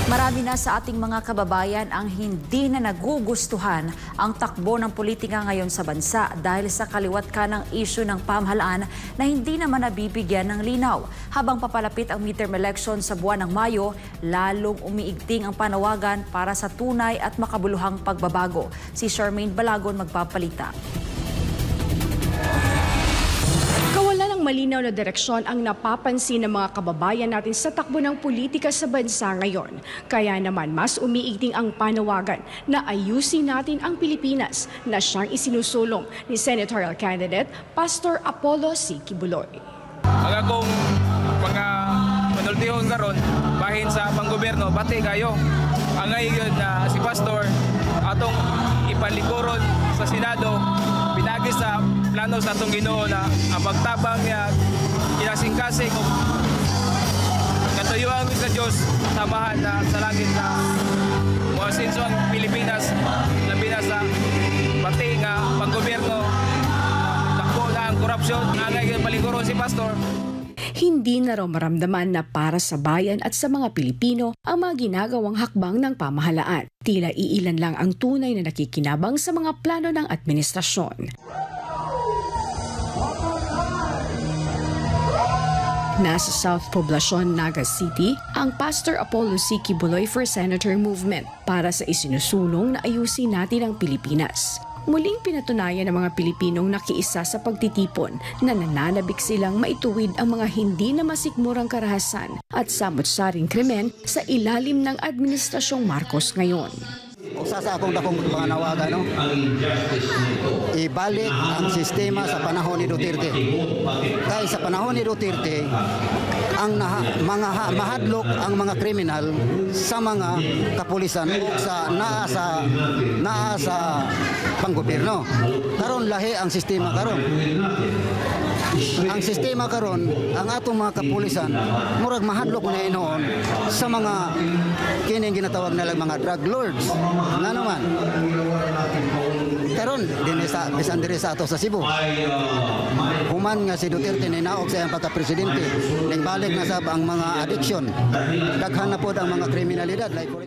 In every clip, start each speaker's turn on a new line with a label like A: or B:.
A: Marami na sa ating mga kababayan ang hindi na nagugustuhan ang takbo ng politika ngayon sa bansa dahil sa kaliwat ka ng isyu ng pamahalaan na hindi naman nabibigyan ng linaw. Habang papalapit ang midterm election sa buwan ng Mayo, lalong umiigting ang panawagan para sa tunay at makabuluhang pagbabago. Si Charmaine Balagon magpapalita.
B: Kawalan ng malinaw na direksyon ang napapansin ng mga kababayan natin sa takbo ng politika sa bansa ngayon. Kaya naman mas umiigting ang panawagan na ayusin natin ang Pilipinas na siyang isinusulong ni senatorial candidate Pastor Apollo C. Quiboloy.
C: Mga kong mga manultihon karon bahin sa panggobyerno, bati kayo. Ang ngayon na si Pastor atong ipalikuron sa Senado, pinagis sa plano sa atong Ginoo na ang pagtabang niya kinasing-kasing o katuyuan sa Diyos samahan na sa langit na muasinso ang Pilipinas labi na sa pati nga panggobyerno takbo na ang korupsyon nga ngayon palikuron si Pastor.
B: Hindi na raw maramdaman na para sa bayan at sa mga Pilipino ang mga ginagawang hakbang ng pamahalaan. Tila iilan lang ang tunay na nakikinabang sa mga plano ng administrasyon. Nasa South Poblacion, Naga City, ang Pastor Apollo C. Quiboloy for Senator Movement para sa isinusulong na ayusin natin ang Pilipinas. Muling pinatunayan ng mga Pilipinong nakiisa sa pagtitipon na nananabik silang maituwid ang mga hindi na masikmurang karahasan at samot-saring krimen sa ilalim ng Administrasyong Marcos ngayon.
D: Usa sa akong dakong panganawagan, no? Ibalik ang sistema sa panahon ni Duterte. Kaya sa panahon ni Duterte, ang mahadlok ang mga kriminal sa mga kapulisan sa naa sa panggobyerno. Karon lahi ang sistema karon. Ang sistema karon, ang atong mga kapulisan murag mahadlok na inoon sa mga kining ginatawag na lang mga drug lords. Nga naman. Karon din sa bisan diri sa ato sa Cebu. Human nga si Duterte ni naog sa iyang pagka-presidente, ning balik na sa ang mga addiction. Daghan na pod ang mga kriminalidad like for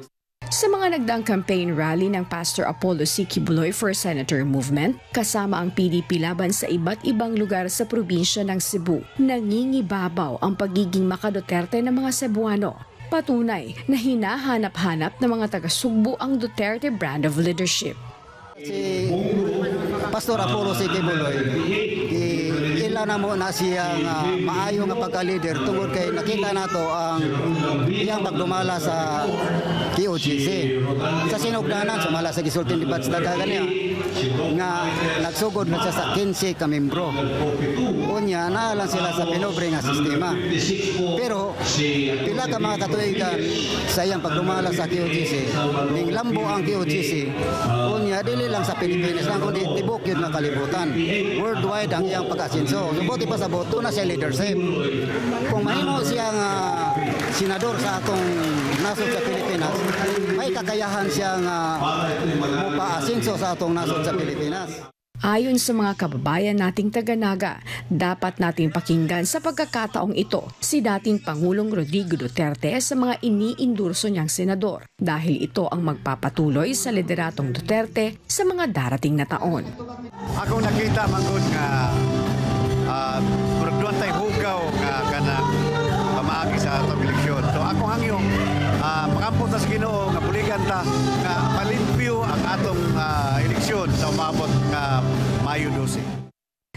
B: Sa mga nagdaang campaign rally ng Pastor Apollo C. Quiboloy for Senator Movement, kasama ang PDP laban sa iba't ibang lugar sa probinsya ng Cebu, nangingibabaw ang pagiging maka-Duterte ng mga Cebuano. Patunay na hinahanap-hanap ng mga taga-Sugbo ang Duterte brand of leadership.
D: Si Pastor Apollo C. Quiboloy, ila na mo na siya nga maayo nga pagka-leader tungod kay nakita nato ang iyang pagdumala sa KOGC. Sa sinugdanan, sumala sa gisulting debates daghagan niya nga nagsugod na siya sa 15 ka membro. Unya, naalang sila sa pinobre nga sistema. Pero, pila ka mga katuigan sa iyang pagdumala sa KOGC, ning lambo ang KOGC, unya, dili lang sa Pilipinas lang, kundi tibok yun na kalibutan. Worldwide ang iyang pag-asinso. Subuti pa sa boto na siya leadership. Kung mahimo siyang senador sa atong nasod sa Pilipinas, may kakayahan siyang mapa-asinso sa atong nasod sa Pilipinas.
B: Ayon sa mga kababayan nating taga-Naga, dapat nating pakinggan sa pagkakataong ito si dating Pangulong Rodrigo Duterte sa mga iniindurso niyang senador dahil ito ang magpapatuloy sa lideratong Duterte sa mga darating na taon.
E: Ako nakita mangod nga duwan tay hugaw nga kanang pamaagi sa atong eleksyon. So ako hangyo makampot sa Ginoo nga buligan ta nga malimpyo ang atong eleksyon sa umabot nga Mayo 12.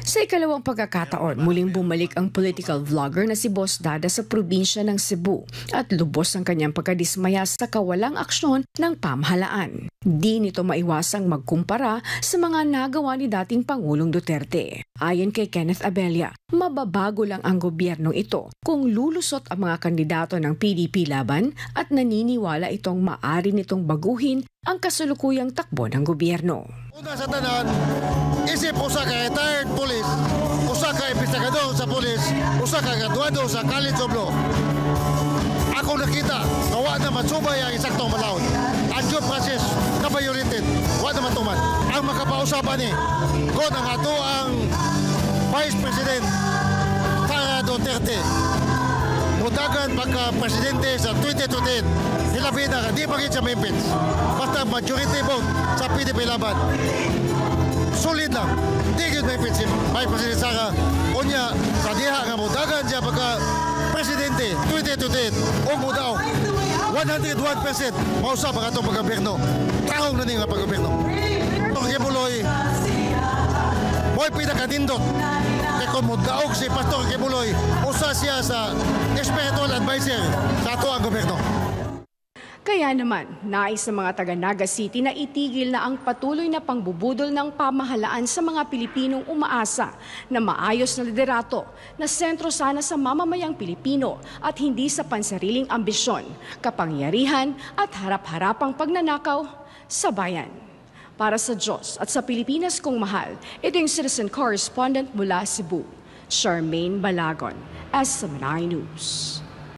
B: Sa ikalawang pagkakataon, muling bumalik ang political vlogger na si Boss Dada sa probinsya ng Cebu at lubos ang kanyang pagkadismaya sa kawalang aksyon ng pamahalaan. Di nito maiwasang magkumpara sa mga nagawa ni dating Pangulong Duterte. Ayon kay Kenneth Abella, mababago lang ang gobyernong ito kung lulusot ang mga kandidato ng PDP laban at naniniwala itong maari nitong baguhin ang kasalukuyang takbo ng gobyerno.
F: Una sa tanan, isip usa ka retired police, usa ka investigador sa police, usa ka graduado sa College of Law. Ako nakita, nawa na matsubay ang isaktong malawon. Ang due process na violated, wala naman tuman. Ang makapausapan ni, kung ang ato ang Vice President Sara Duterte mutagan pagka-presidente sa 2020. Hilabi na, di pa sa Memphis. Basta majority vote sa PDP Laban. Solid lang. Di yun Memphis. May Presidente Sara. Unya, sa diha nga mutagan siya pagka-presidente 2020. O mudaw. 101% mausap ang atong pag-gobyerno. Tahong na nga pag-gobyerno. Itong Kibuloy, mo'y pinakatindot. Kaya kung mudaog si Pastor Kibuloy, usa siya sa spiritual advisor sa ato ang gobyerno.
B: Kaya naman, nais ng mga taga Naga City na itigil na ang patuloy na pangbubudol ng pamahalaan sa mga Pilipinong umaasa na maayos na liderato na sentro sana sa mamamayang Pilipino at hindi sa pansariling ambisyon, kapangyarihan at harap-harapang pagnanakaw sa bayan. Para sa Diyos at sa Pilipinas kong mahal, ito yung citizen correspondent mula Cebu, Charmaine Balagon, SMNI News.